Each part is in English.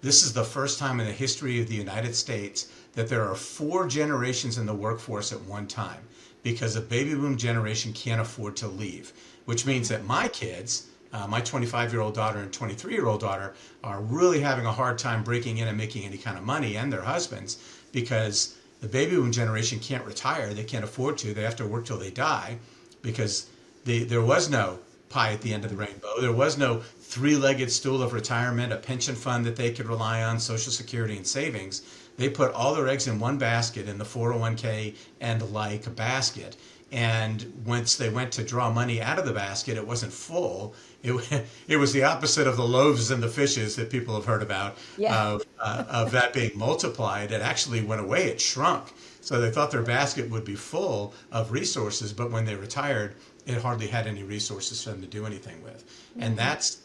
This is the first time in the history of the United States that there are four generations in the workforce at one time because the baby boom generation can't afford to leave, which means that my kids, my 25-year-old daughter and 23-year-old daughter, are really having a hard time breaking in and making any kind of money, and their husbands, because the baby boom generation can't retire. They can't afford to. They have to work till they die because there was no pie at the end of the rainbow. There was no three-legged stool of retirement, a pension fund that they could rely on, Social Security and savings. They put all their eggs in one basket, in the 401k and like basket. And once they went to draw money out of the basket, it wasn't full. It was the opposite of the loaves and the fishes that people have heard about, Yeah. of that being multiplied. It actually went away. It shrunk. So they thought their basket would be full of resources, but when they retired, it hardly had any resources for them to do anything with. And that's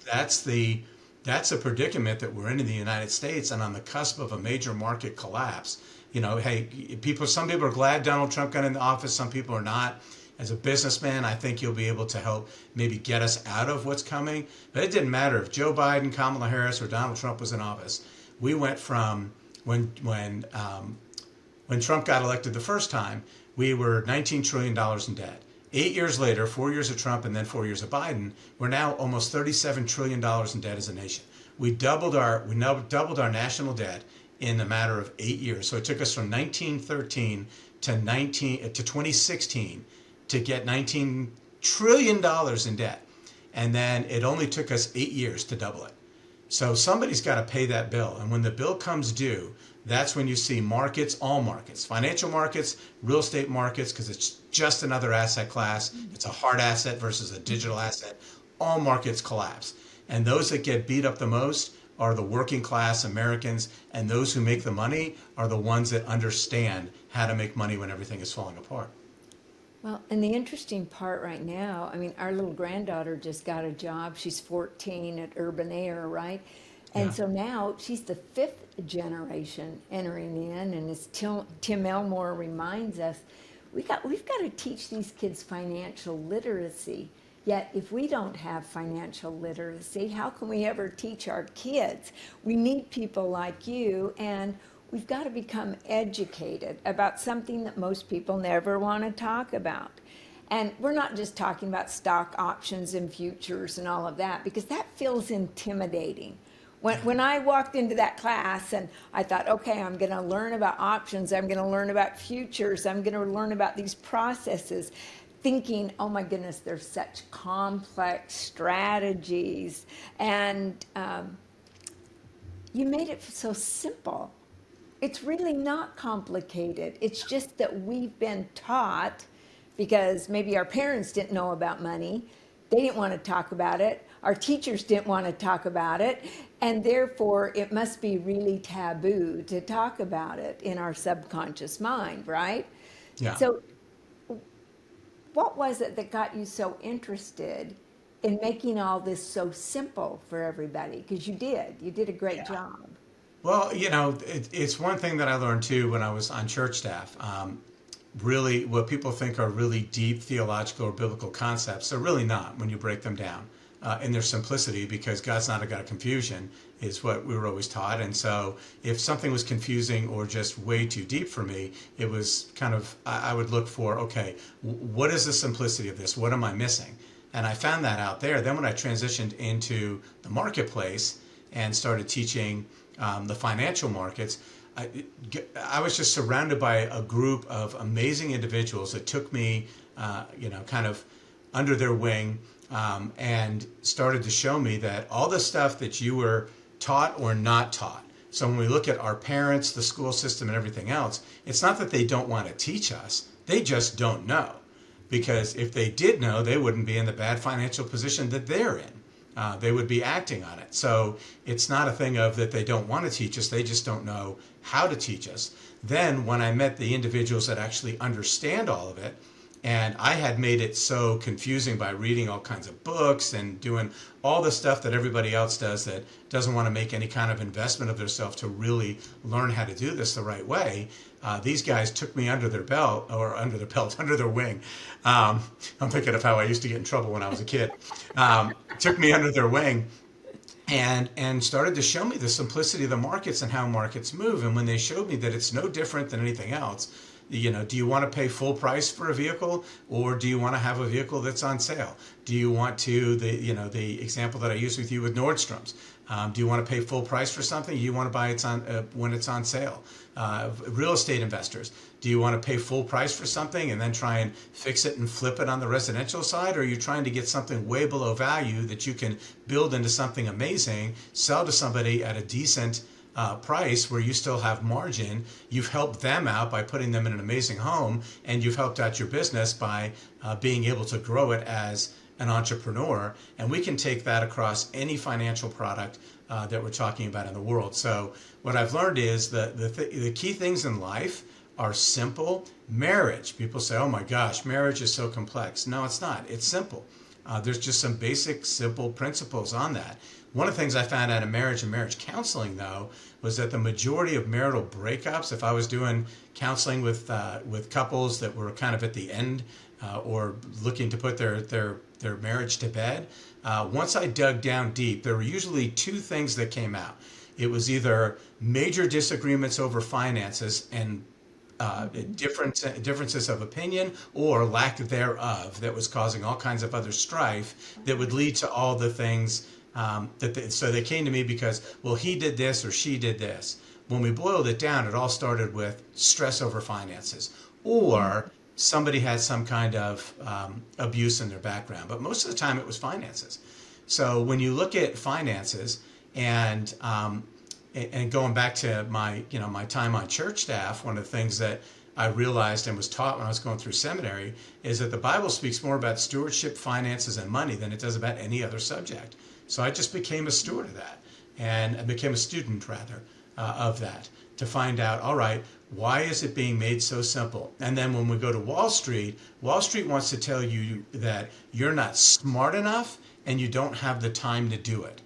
a predicament that we're in the United States, and on the cusp of a major market collapse. Hey, some people are glad Donald Trump got in the office. Some people are not. As a businessman, I think you'll be able to help maybe get us out of what's coming. But it didn't matter if Joe Biden, Kamala Harris, or Donald Trump was in office. We went from when Trump got elected the first time, we were $19 trillion in debt. 8 years later, 4 years of Trump and then 4 years of Biden, we're now almost $37 trillion in debt as a nation. We now doubled our national debt in a matter of 8 years. So it took us from 1913 to 2016 to get $19 trillion in debt. And then it only took us 8 years to double it. So somebody's got to pay that bill. And when the bill comes due, that's when you see markets, all markets, financial markets, real estate markets, because it's just another asset class. It's a hard asset versus a digital asset. All markets collapse. And those that get beat up the most are the working class Americans, and those who make the money are the ones that understand how to make money when everything is falling apart. Well, and the interesting part right now, I mean, our little granddaughter just got a job. She's 14 at Urban Air, right? And Yeah. so now she's the fifth generation entering in, and as Tim Elmore reminds us, we've got to teach these kids financial literacy. Yet, if we don't have financial literacy, how can we ever teach our kids? We need people like you, and we've got to become educated about something that most people never want to talk about. And we're not just talking about stock options and futures and all of that, because that feels intimidating. When I walked into that class and I thought, okay, I'm going to learn about options, I'm going to learn about futures, I'm going to learn about these processes, thinking, oh my goodness, there's such complex strategies. And you made it so simple. It's really not complicated. It's just that we've been taught, because maybe our parents didn't know about money, they didn't want to talk about it, our teachers didn't want to talk about it, and therefore it must be really taboo to talk about it in our subconscious mind, right? Yeah. So what was it that got you so interested in making all this so simple for everybody? Because you did a great job. Well, it's one thing that I learned too when I was on church staff. Really, what people think are really deep theological or biblical concepts, they're really not when you break them down in their simplicity, because God's not a God of confusion, is what we were always taught. And so if something was confusing or just way too deep for me, it was kind of, I would look for, okay, what is the simplicity of this? What am I missing? And I found that out there. Then when I transitioned into the marketplace and started teaching the financial markets, I was just surrounded by a group of amazing individuals that took me, kind of under their wing, and started to show me that all the stuff that you were taught or not taught. So when we look at our parents, the school system, and everything else, it's not that they don't want to teach us. They just don't know. Because if they did know, they wouldn't be in the bad financial position that they're in. They would be acting on it. So it's not a thing of that they don't want to teach us, they just don't know how to teach us. Then when I met the individuals that actually understand all of it, and I had made it so confusing by reading all kinds of books and doing all the stuff that everybody else does that doesn't want to make any kind of investment of themselves to really learn how to do this the right way. These guys took me under their belt, or under their wing. I'm thinking of how I used to get in trouble when I was a kid. Took me under their wing and started to show me the simplicity of the markets and how markets move. And when they showed me that it's no different than anything else, do you want to pay full price for a vehicle, or do you want to have a vehicle that's on sale? Do you want to, the example that I used with you with Nordstrom's, do you want to pay full price for something? You want to buy it when it's on sale? Real estate investors, do you want to pay full price for something and then try and fix it and flip it on the residential side? Or are you trying to get something way below value that you can build into something amazing, sell to somebody at a decent price where you still have margin? You've helped them out by putting them in an amazing home, and you've helped out your business by being able to grow it as an entrepreneur. And we can take that across any financial product that we're talking about in the world. So what I've learned is the key things in life are simple. Marriage, people say, oh my gosh, marriage is so complex. No, it's not. It's simple. There's just some basic, simple principles on that. One of the things I found out in marriage and marriage counseling, though, was that the majority of marital breakups, if I was doing counseling with couples that were kind of at the end or looking to put their marriage to bed, once I dug down deep, there were usually two things that came out. It was either major disagreements over finances and differences of opinion or lack thereof that was causing all kinds of other strife that would lead to all the things so they came to me because, well, he did this or she did this. When we boiled it down, it all started with stress over finances, or somebody had some kind of abuse in their background. But most of the time it was finances. So when you look at finances and going back to my time on church staff, one of the things that I realized and was taught when I was going through seminary is that the Bible speaks more about stewardship, finances, and money than it does about any other subject. So I just became a steward of that, and I became a student rather of that, to find out, all right, why is it being made so simple? And then when we go to Wall Street wants to tell you that you're not smart enough and you don't have the time to do it.